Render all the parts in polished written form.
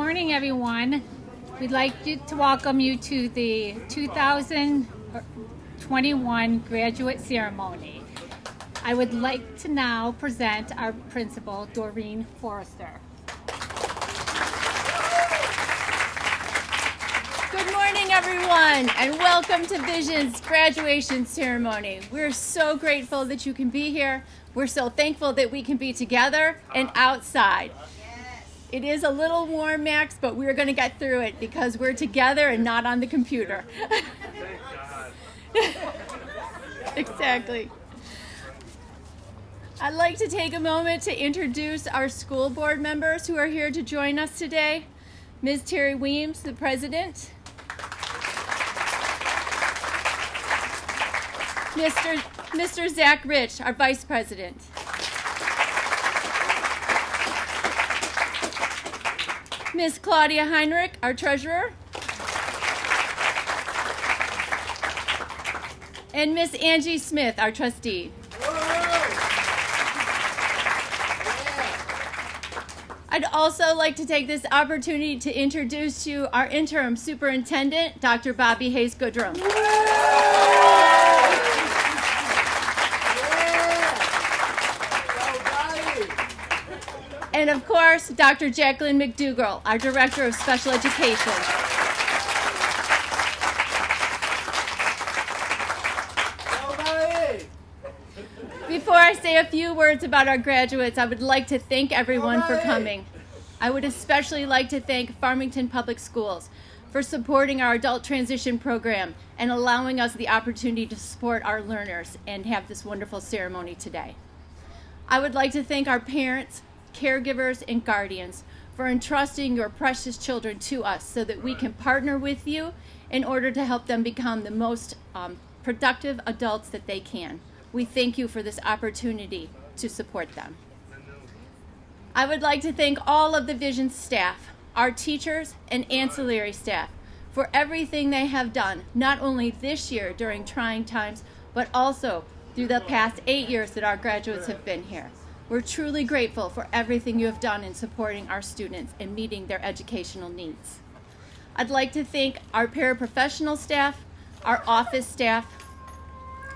morning, everyone. We'd like to welcome you to the 2021 graduate ceremony. I would like to now present our principal, Doreen Forrester. Good morning, everyone, and welcome to Vision's graduation ceremony. We're so grateful that you can be here. We're so thankful that we can be together and outside. It is a little warm, Max, but we're going to get through it because we're together and not on the computer. Thank God. Exactly. I'd like to take a moment to introduce our school board members who are here to join us today. Ms. Terry Weems, the president. Mr. Zach Rich, our vice president. Ms. Claudia Heinrich, our treasurer. And Ms. Angie Smith, our trustee. I'd also like to take this opportunity to introduce to you our interim superintendent, Dr. Bobby Hayes Goodrum. And of course, Dr. Jacqueline McDougall, our Director of Special Education. Before I say a few words about our graduates, I would like to thank everyone for coming. I would especially like to thank Farmington Public Schools for supporting our adult transition program and allowing us the opportunity to support our learners and have this wonderful ceremony today. I would like to thank our parents, caregivers, and guardians for entrusting your precious children to us so that we can partner with you in order to help them become the most productive adults that they can. We thank you for this opportunity to support them. I would like to thank all of the Vision staff, our teachers and ancillary staff, for everything they have done, not only this year during trying times, but also through the past 8 years that our graduates have been here. We're truly grateful for everything you have done in supporting our students and meeting their educational needs. I'd like to thank our paraprofessional staff, our office staff,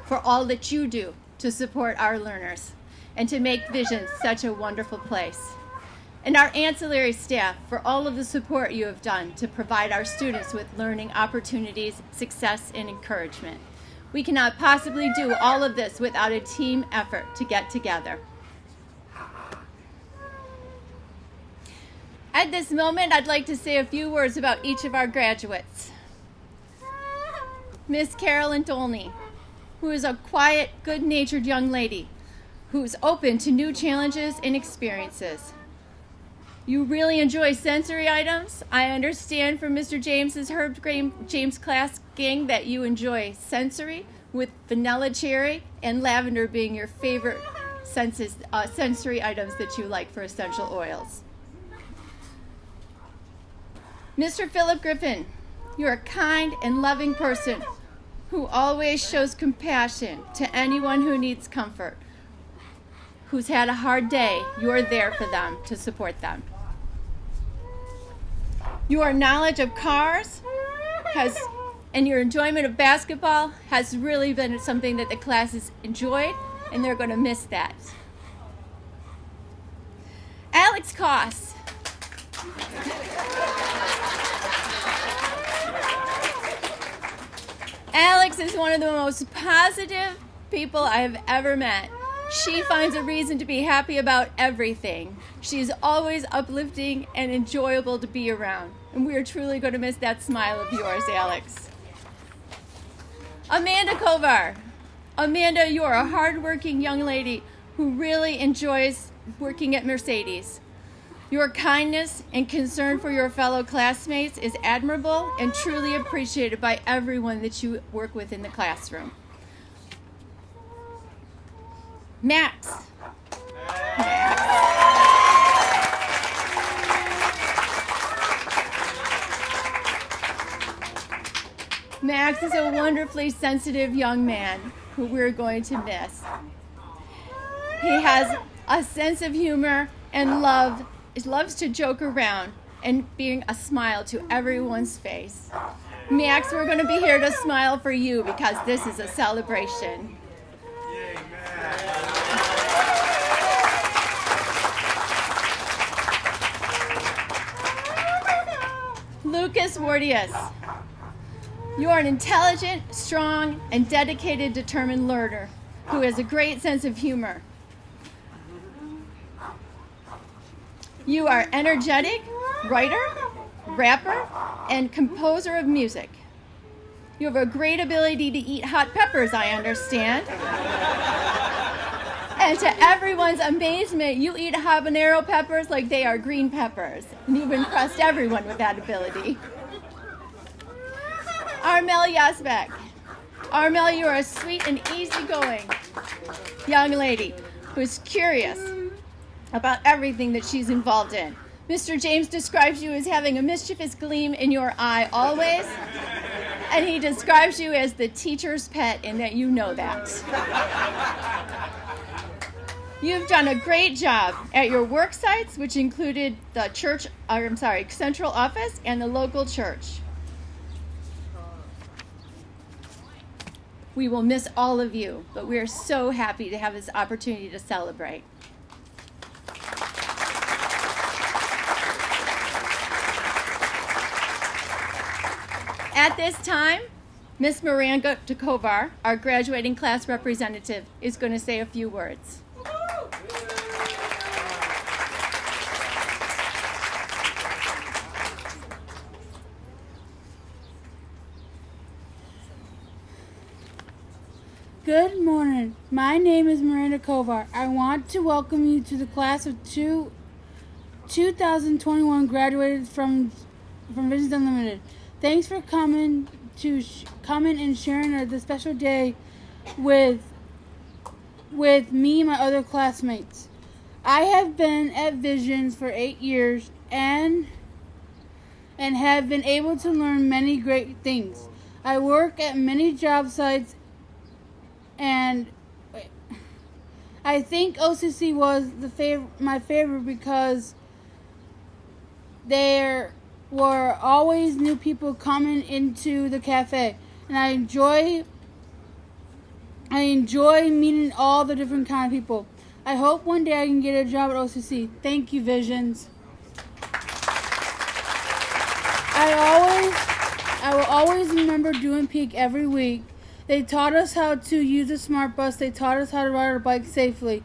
for all that you do to support our learners and to make Vision such a wonderful place. And our ancillary staff for all of the support you have done to provide our students with learning opportunities, success, and encouragement. We cannot possibly do all of this without a team effort to get together. At this moment, I'd like to say a few words about each of our graduates. Miss Carolyn Dolney, who is a quiet, good-natured young lady who's open to new challenges and experiences. You really enjoy sensory items. I understand from Mr. James's Herb James class gang that you enjoy sensory, with vanilla cherry and lavender being your favorite sensory items that you like for essential oils. Mr. Philip Griffin, you're a kind and loving person who always shows compassion to anyone who needs comfort, who's had a hard day. You're there for them to support them. Your knowledge of cars and your enjoyment of basketball has really been something that the class has enjoyed, and they're going to miss that. Alex Koss. Alex is one of the most positive people I have ever met. She finds a reason to be happy about everything. She's always uplifting and enjoyable to be around. And we are truly going to miss that smile of yours, Alex. Amanda Kovar. Amanda, you're a hardworking young lady who really enjoys working at Mercedes. Your kindness and concern for your fellow classmates is admirable and truly appreciated by everyone that you work with in the classroom. Max. Max is a wonderfully sensitive young man who we're going to miss. He has a sense of humor and loves to joke around, and being a smile to everyone's face. Max, we're going to be here to smile for you because this is a celebration. Lucas Wardius, you are an intelligent, strong, and dedicated, determined learner who has a great sense of humor. You are energetic, writer, rapper, and composer of music. You have a great ability to eat hot peppers, I understand. And to everyone's amazement, you eat habanero peppers like they are green peppers. And you've impressed everyone with that ability. Armel Yazbek. Armel, you are a sweet and easygoing young lady who's curious about everything that she's involved in. Mr. James describes you as having a mischievous gleam in your eye always, and he describes you as the teacher's pet, and that you know that. You've done a great job at your work sites, which included the central office and the local church. We will miss all of you, but we are so happy to have this opportunity to celebrate. At this time, Miss Miranda Tokovar, our graduating class representative, is going to say a few words. Good morning. My name is Miranda Kovar. I want to welcome you to the class of 2021 graduated from Visions Unlimited. Thanks for coming and sharing this special day with me and my other classmates. I have been at Visions for 8 years and have been able to learn many great things. I work at many job sites, and I think OCC was my favorite because there were always new people coming into the cafe, and I enjoy meeting all the different kind of people. I hope one day I can get a job at OCC. Thank you, Visions. I will always remember doing peak every week. They taught us how to use a smart bus. They taught us how to ride our bike safely.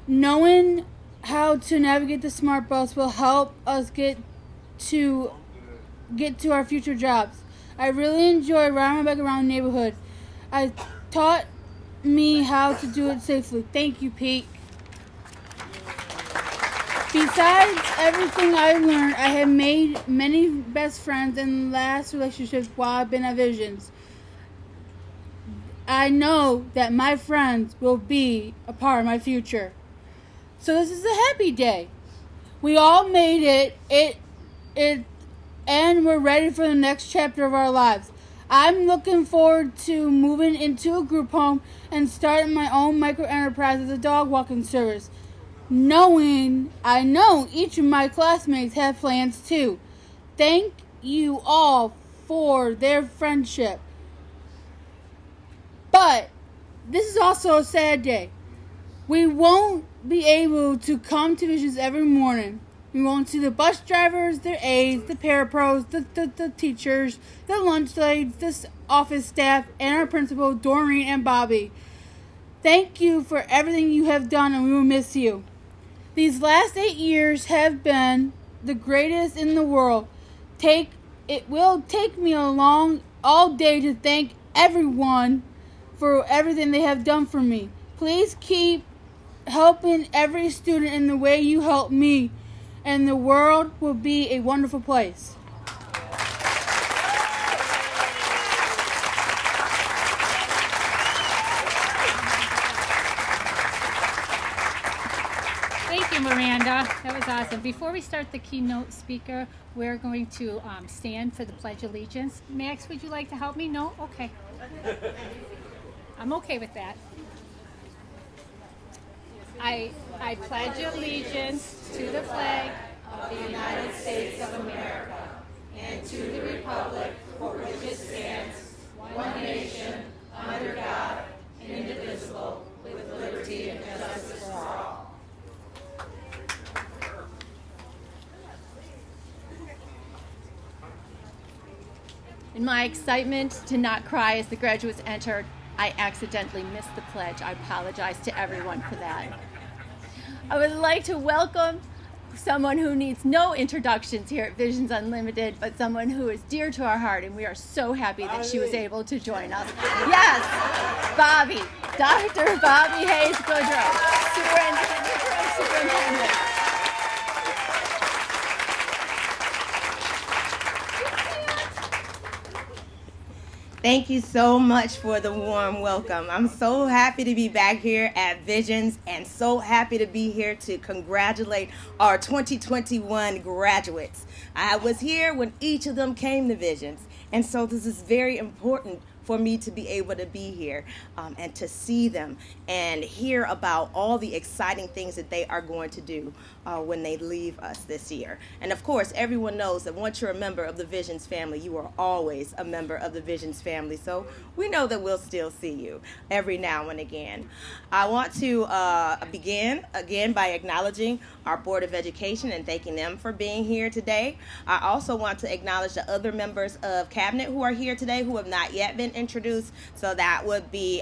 Knowing how to navigate the smart bus will help us get to our future jobs. I really enjoy riding my bike around the neighborhood. I taught me how to do it safely. Thank you, Pete. Besides everything I learned, I have made many best friends and last relationships while I've been at Visions. I know that my friends will be a part of my future. So this is a happy day. We all made it, and we're ready for the next chapter of our lives. I'm looking forward to moving into a group home and starting my own micro enterprise as a dog walking service. I know each of my classmates have plans too. Thank you all for their friendship. But this is also a sad day. We won't be able to come to Visions every morning. We won't see the bus drivers, their aides, the parapros, the teachers, the lunch ladies, the office staff, and our principal, Doreen and Bobby. Thank you for everything you have done, and we will miss you. These last 8 years have been the greatest in the world. It will take me all day to thank everyone for everything they have done for me. Please keep helping every student in the way you help me, and the world will be a wonderful place. Thank you, Miranda. That was awesome. Before we start the keynote speaker, we're going to stand for the Pledge of Allegiance. Max, would you like to help me? No? Okay. I'm okay with that. I pledge allegiance to the flag In my excitement to not cry as the graduates entered, I accidentally missed the pledge. I apologize to everyone for that. I would like to welcome someone who needs no introductions here at Visions Unlimited, but someone who is dear to our heart, and we are so happy that she was able to join us. Yes, Bobby, Dr. Bobby Hayes Goodrow, Superintendent. Thank you so much for the warm welcome. I'm so happy to be back here at Visions and so happy to be here to congratulate our 2021 graduates. I was here when each of them came to Visions, and so this is very important for me to be able to be here and to see them and hear about all the exciting things that they are going to do when they leave us this year. And of course, everyone knows that once you're a member of the Visions family, you are always a member of the Visions family. So we know that we'll still see you every now and again. I want to begin again by acknowledging our Board of Education and thanking them for being here today. I also want to acknowledge the other members of Cabinet who are here today who have not yet been introduced. So that would be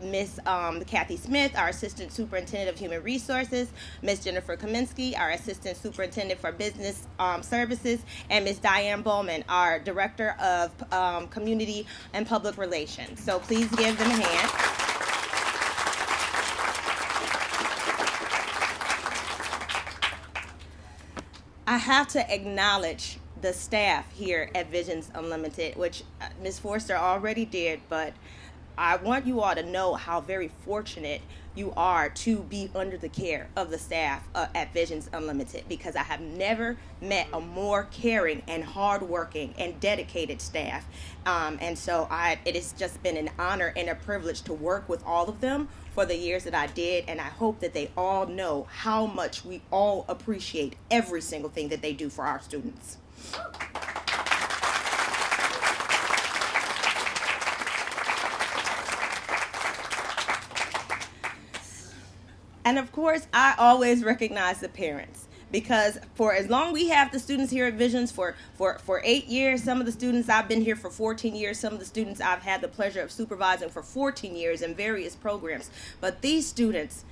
Miss Kathy Smith, our Assistant Superintendent of Human Resources, Miss Jennifer Kaminsky, our Assistant Superintendent for Business Services, and Miss Diane Bowman, our Director of Community and Public Relations. So please give them a hand. I have to acknowledge the staff here at Visions Unlimited, which Ms. Forster already did, but I want you all to know how very fortunate you are to be under the care of the staff at Visions Unlimited, because I have never met a more caring and hardworking and dedicated staff. And so it has just been an honor and a privilege to work with all of them for the years that I did, and I hope that they all know how much we all appreciate every single thing that they do for our students. And of course, I always recognize the parents, because for as long we have the students here at Visions, for 8 years, some of the students I've been here for 14 years, some of the students I've had the pleasure of supervising for 14 years in various programs. But these students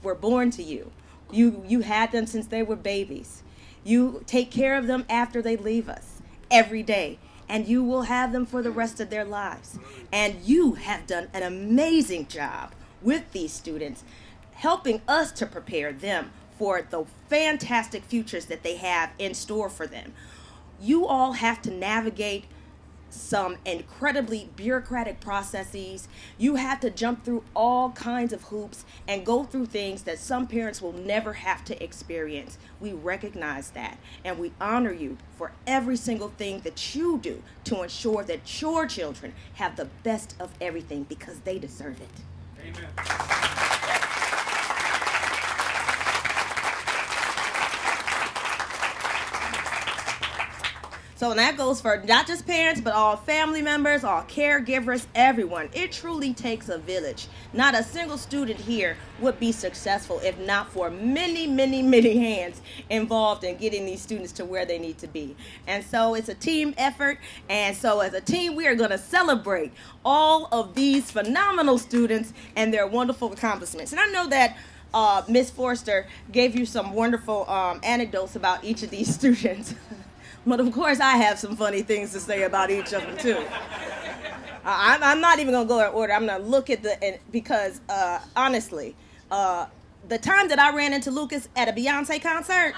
were born to you. You had them since they were babies. You take care of them after they leave us every day, and you will have them for the rest of their lives. And you have done an amazing job with these students, helping us to prepare them for the fantastic futures that they have in store for them. You all have to navigate some incredibly bureaucratic processes. You have to jump through all kinds of hoops and go through things that some parents will never have to experience. We recognize that, and we honor you for every single thing that you do to ensure that your children have the best of everything, because they deserve it. Amen. So that goes for not just parents, but all family members, all caregivers, everyone. It truly takes a village. Not a single student here would be successful if not for many, many, many hands involved in getting these students to where they need to be. And so it's a team effort. And so as a team, we are going to celebrate all of these phenomenal students and their wonderful accomplishments. And I know that Ms. Forster gave you some wonderful anecdotes about each of these students. But of course, I have some funny things to say about each of them, too. I'm not even going to go in order. I'm going to look at because honestly, the time that I ran into Lucas at a Beyonce concert,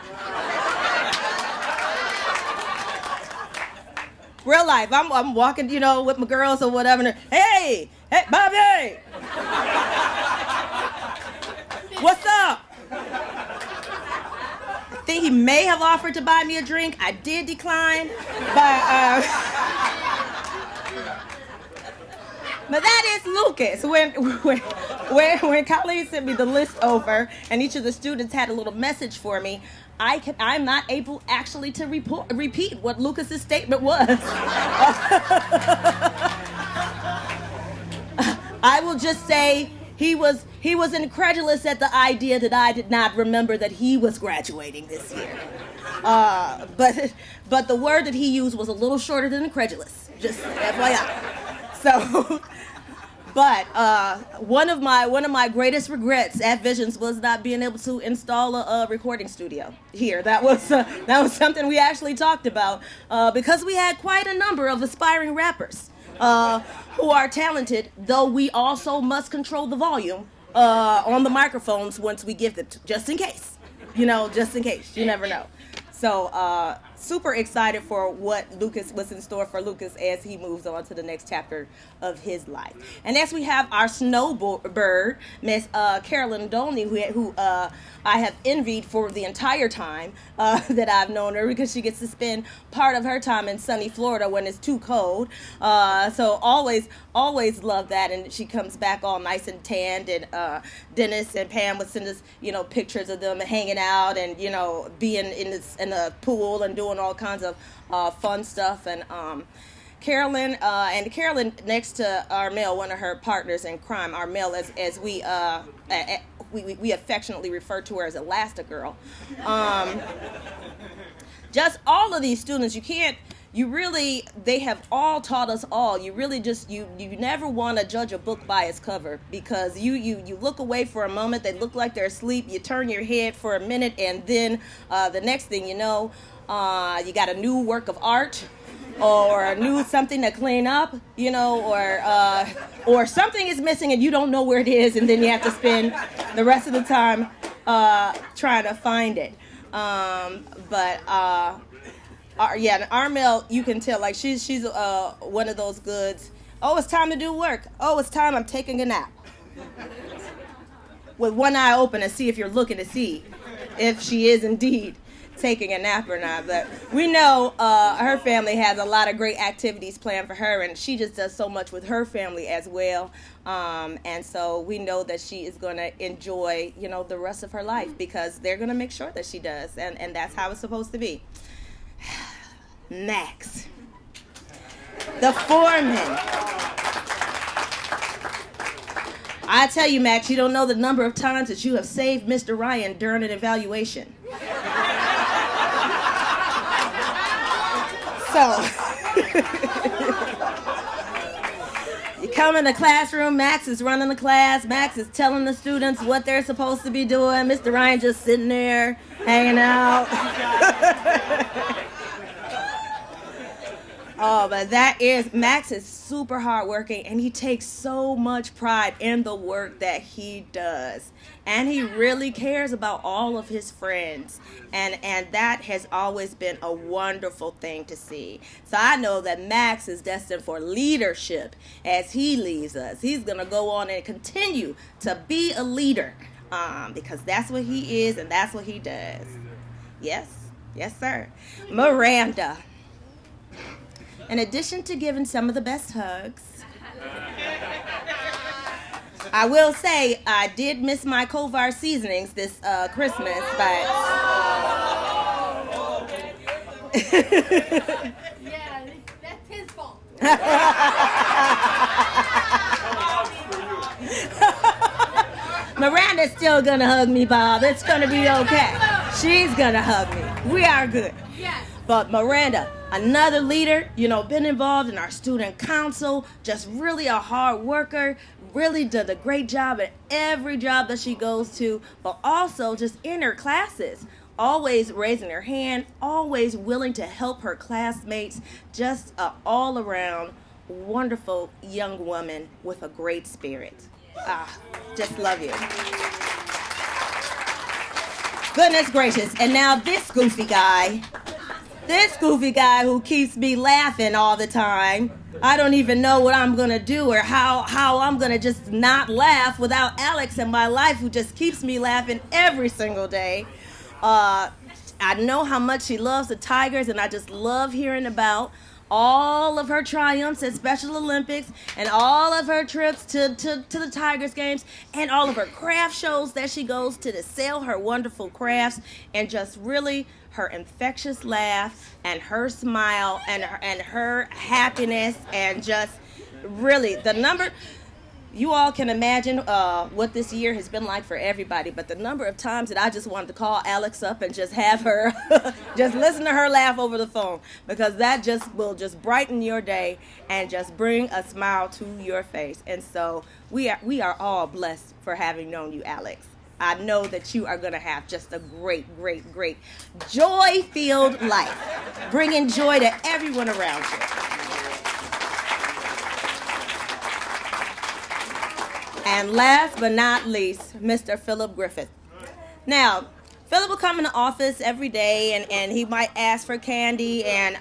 real life, I'm walking, with my girls or whatever, and hey, Bobby! What's up? I think he may have offered to buy me a drink. I did decline, but that is Lucas. when Colleen sent me the list over, and each of the students had a little message for me, I'm not able actually to repeat what Lucas's statement was. I will just say he was incredulous at the idea that I did not remember that he was graduating this year. But the word that he used was a little shorter than incredulous. Just FYI. So. But one of my greatest regrets at Visions was not being able to install a recording studio here. That was something we actually talked about because we had quite a number of aspiring rappers who are talented, though we also must control the volume on the microphones once we give them, just in case. Just in case. You never know. So super excited for what's in store for Lucas as he moves on to the next chapter of his life. And next we have our snowbird, Miss Carolyn Dolney, who I have envied for the entire time that I've known her, because she gets to spend part of her time in sunny Florida when it's too cold. So always love that. And she comes back all nice and tanned, and Dennis and Pam would send us, pictures of them hanging out and, being in the pool and doing all kinds of fun stuff. And Carolyn next to Armel, one of her partners in crime, Armel, as we affectionately refer to her as Elastigirl. Just all of these students, they have all taught us all. You really you never want to judge a book by its cover, because you look away for a moment, they look like they're asleep, you turn your head for a minute, and then the next thing you know, you got a new work of art, or a new something to clean up, or something is missing and you don't know where it is, and then you have to spend the rest of the time trying to find it. Armel, you can tell, like she's one of those goods. Oh, it's time to do work. Oh, it's time, I'm taking a nap. With one eye open to see if you're looking to see if she is indeed taking a nap or not. But we know her family has a lot of great activities planned for her, and she just does so much with her family as well. And so we know that she is going to enjoy, the rest of her life, because they're going to make sure that she does, and that's how it's supposed to be. Max, the foreman. I tell you, Max, you don't know the number of times that you have saved Mr. Ryan during an evaluation. So, you come in the classroom, Max is running the class, Max is telling the students what they're supposed to be doing, Mr. Ryan just sitting there, hanging out. Oh, but Max is super hardworking, and he takes so much pride in the work that he does. And he really cares about all of his friends. And that has always been a wonderful thing to see. So I know that Max is destined for leadership as he leaves us. He's going to go on and continue to be a leader, because that's what he is and that's what he does. Yes, sir. Miranda. In addition to giving some of the best hugs, I will say I did miss my Kovar seasonings this Christmas, but Yeah, that's his fault. Miranda's still gonna hug me, Bob. It's gonna be okay. She's gonna hug me. We are good. Yes. But Miranda, another leader, been involved in our student council, just really a hard worker, really did a great job at every job that she goes to, but also just in her classes, always raising her hand, always willing to help her classmates, just an all-around wonderful young woman with a great spirit. Just love you. Goodness gracious. And now this goofy guy who keeps me laughing all the time. I don't even know what I'm going to do or how I'm going to just not laugh without Alex in my life, who just keeps me laughing every single day. I know how much she loves the Tigers, and I just love hearing about all of her triumphs at Special Olympics and all of her trips to the Tigers games and all of her craft shows that she goes to sell her wonderful crafts, and just really her infectious laugh and her smile and her happiness, and just really the number. You all can imagine what this year has been like for everybody, but the number of times that I just wanted to call Alex up and just have her, just listen to her laugh over the phone, because that just will just brighten your day and just bring a smile to your face. And so we are all blessed for having known you, Alex. I know that you are going to have just a great, great, great joy-filled life, bringing joy to everyone around you. And last but not least, Mr. Philip Griffith. Now, Philip will come into office every day, and he might ask for candy, and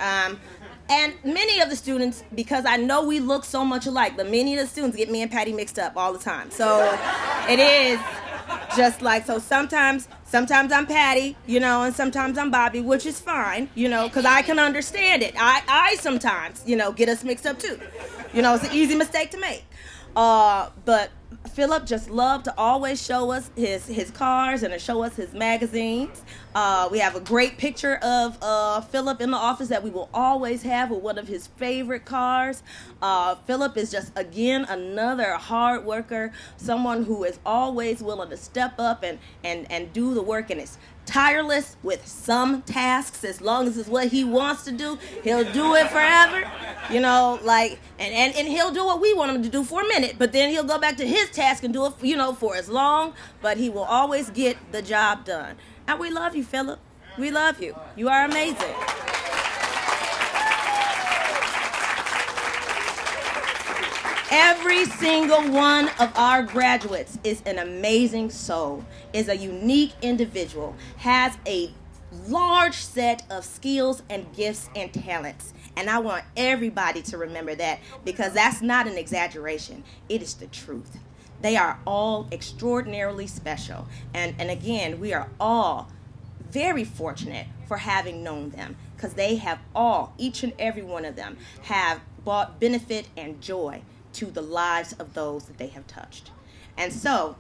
many of the students, because I know we look so much alike, but many of the students get me and Patty mixed up all the time. So it is just like, so sometimes I'm Patty, and sometimes I'm Bobby, which is fine, because I can understand it. I sometimes, get us mixed up too. It's an easy mistake to make. But Philip just loved to always show us his cars and to show us his magazines. We have a great picture of Philip in the office that we will always have with one of his favorite cars. Philip is just, again, another hard worker, someone who is always willing to step up and do the work, and is tireless with some tasks. As long as it's what he wants to do, he'll do it forever. And he'll do what we want him to do for a minute, but then he'll go back to his task and do it, for as long, but he will always get the job done. And we love you, Philip. We love you. You are amazing. Every single one of our graduates is an amazing soul, is a unique individual, has a large set of skills and gifts and talents. And I want everybody to remember that, because that's not an exaggeration. It is the truth. They are all extraordinarily special. And again, we are all very fortunate for having known them, because they have all, each and every one of them, have brought benefit and joy to the lives of those that they have touched. And so,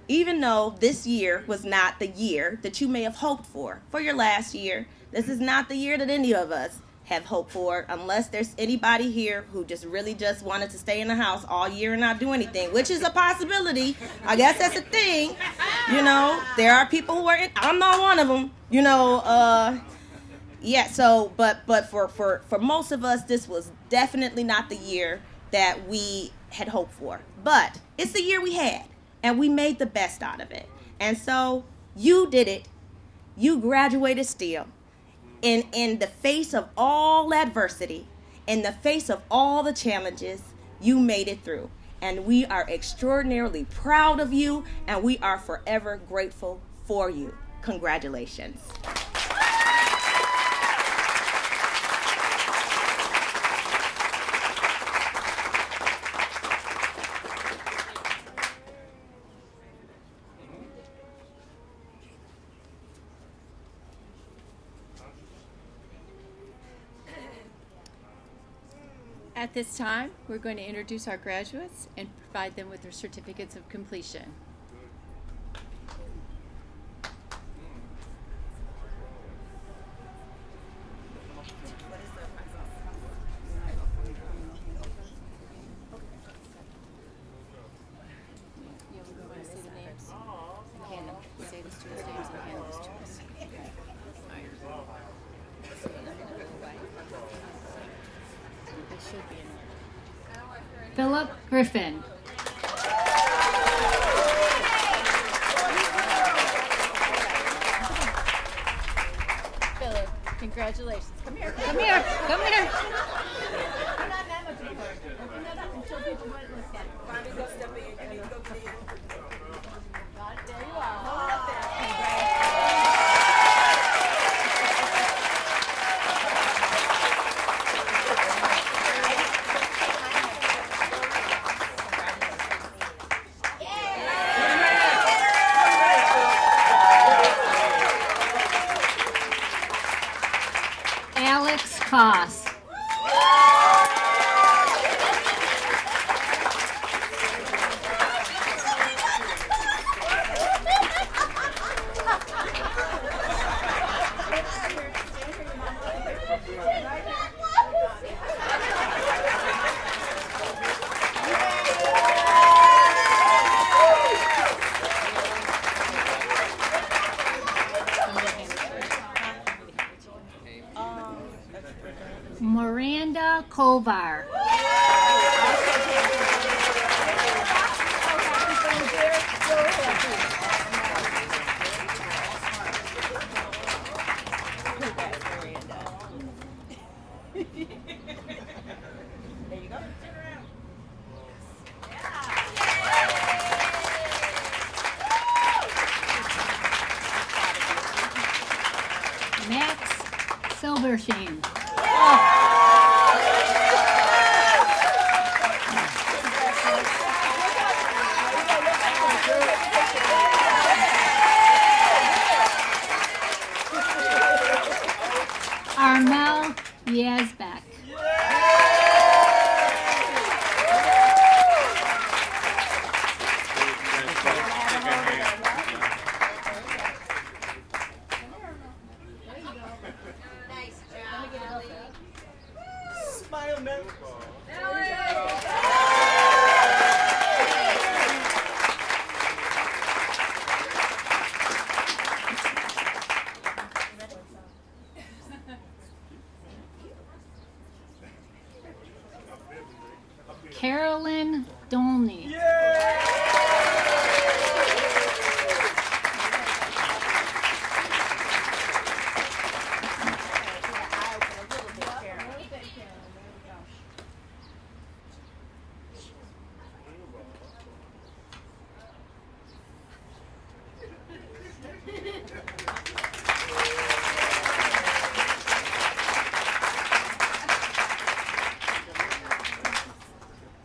even though this year was not the year that you may have hoped for your last year, this is not the year that any of us have hoped for, unless there's anybody here who just really just wanted to stay in the house all year and not do anything, which is a possibility. I guess that's a thing. There are people who are I'm not one of them. But for most of us, this was definitely not the year that we had hoped for. But it's the year we had, and we made the best out of it. And so you did it. You graduated still. In the face of all adversity, in the face of all the challenges, you made it through. And we are extraordinarily proud of you, and we are forever grateful for you. Congratulations. At this time, we're going to introduce our graduates and provide them with their certificates of completion. Philip Griffin. Philip, congratulations. Come here. Come here. Come here. Open that up and show people what it looks like. There you are. Hold it up there. Alex Koss. Carmela Kovar. Max Silversheen. Armel Yazbek. Smile, man. Carolyn Dolney.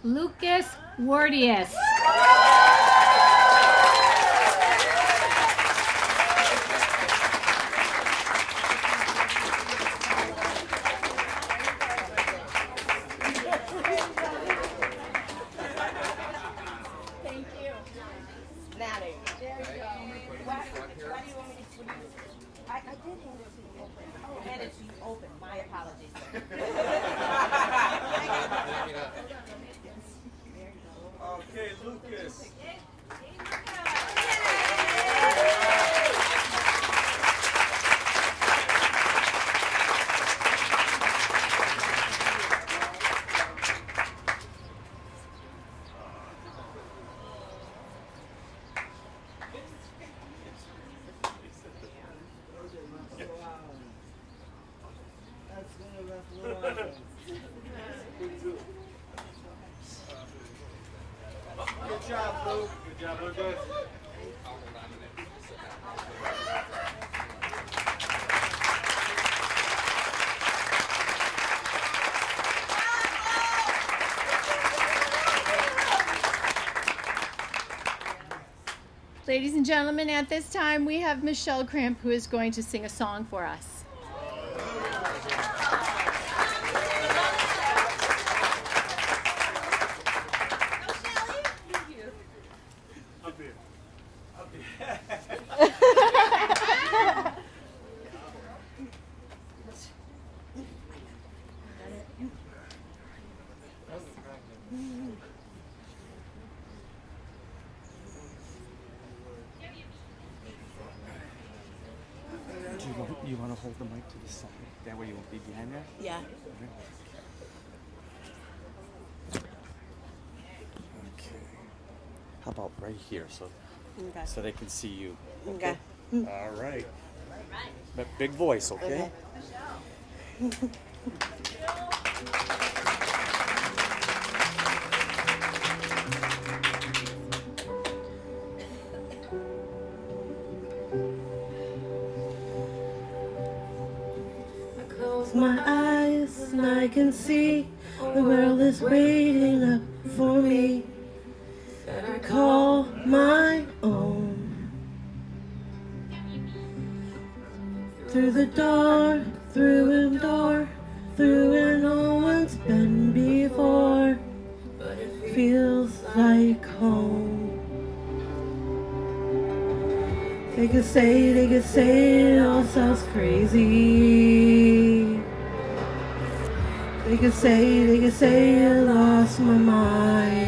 Lucas Wardius. Now there you go. Why do you want me to? I did hand it to you open. Oh, I handed it to you open. My apologies. Okay, Lucas. Good job, Luke. Good job, Lucas. Ladies and gentlemen, at this time we have Michelle Cramp who is going to sing a song for us. Up here. Up here. Do you want to hold the mic to the side? That way you won't be behind there? Yeah. Okay. How about right here so Okay. so they can see you? Okay. All right. But big voice, okay? Close my eyes and I can see the world is waiting up for me that I call my own. Through the door, through and door, through where no one's been before, but it feels like home. They could say it all sounds crazy. They could say I lost my mind.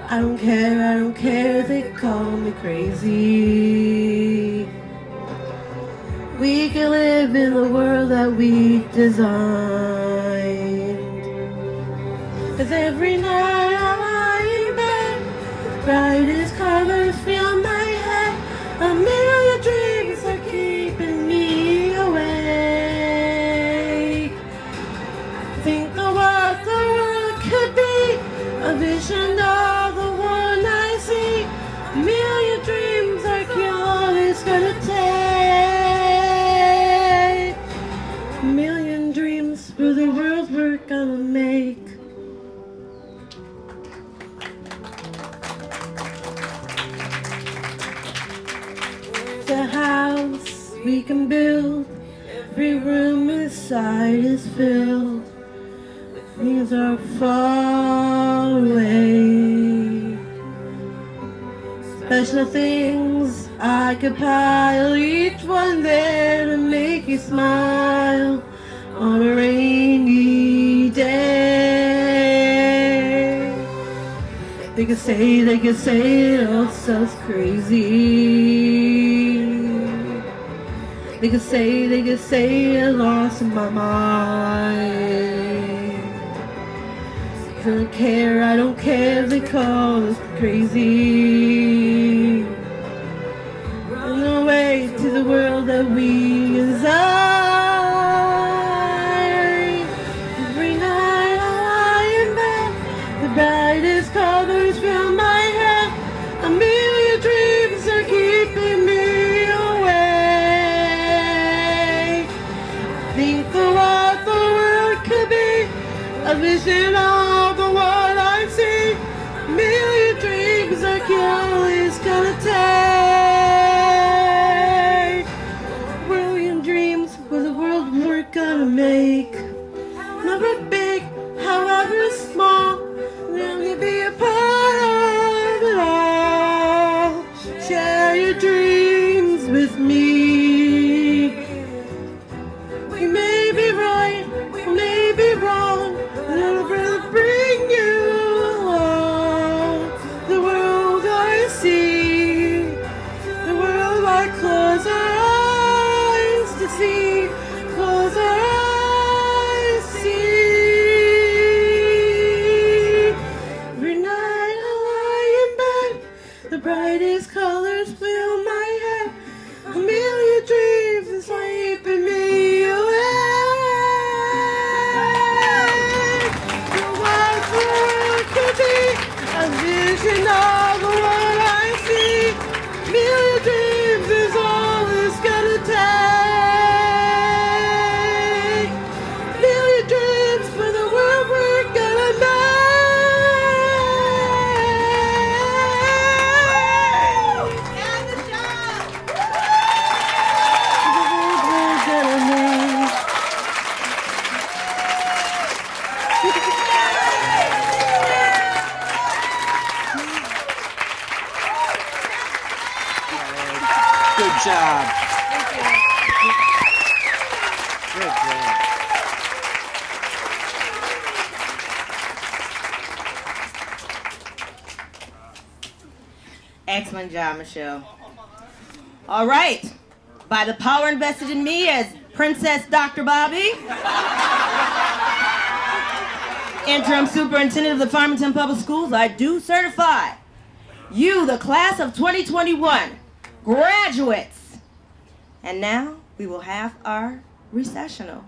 I don't care, they call me crazy. we can live in the world that we designed. 'Cause every night I lie in bed, brightest colors fill my head. A million dreams are keeping me awake. Think of what the world could be, a vision of the one I see. A million dreams are all it's gonna take. A million dreams for the world we're gonna make. The house we can build, every room inside is filled with things are far away. Special things I could pile, each one there to make you smile on a rainy day. They could say it all sounds crazy. They could say I lost my mind. I don't care if they call us crazy. Run away to the world that we design. Every night I lie in bed, the brightest colors fill my head. A million dreams are keeping me awake. Think of what the world could be, a vision of the one I see. A million dreams are all it's gonna take. A million dreams for the world we're gonna make. Never big, however small, let me be a part of it all. Share your dreams with me. We may be right, we may be wrong, but I'll bring you along. The world I see, the world I close our eyes to see, close our eyes to see. Every night I lie in bed, the brightest colors fill my head. A million dreams are sleeping me awake. The world could be a vision of the one I see. Million dreams is all it's gonna take. Million dreams for the world we're gonna make. And the job. The world we're gonna make. Good job. Good job. Excellent job, Michelle. All right. By the power invested in me as Princess Dr. Bobby, Interim Superintendent of the Farmington Public Schools, I do certify you, the class of 2021, graduates. And now we will have our recessional.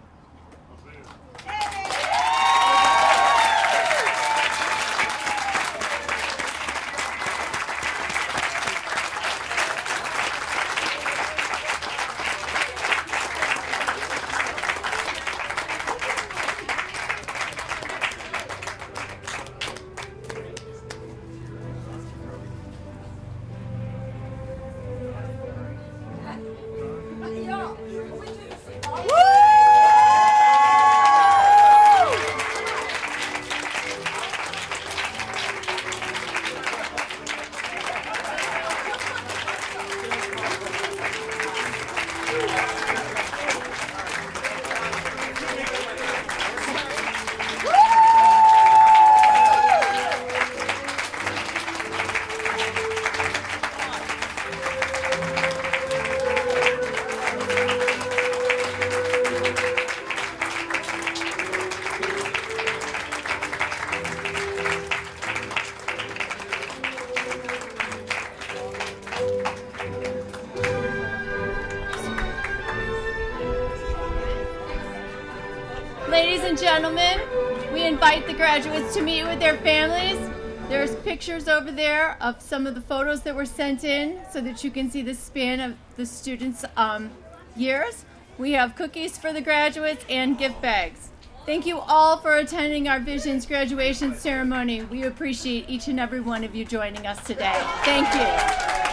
Woo! and gentlemen, we invite the graduates to meet with their families. There's pictures over there of some of the photos that were sent in so that you can see the span of the students' years. We have cookies for the graduates and gift bags. Thank you all for attending our Visions graduation ceremony. We appreciate each and every one of you joining us today. Thank you.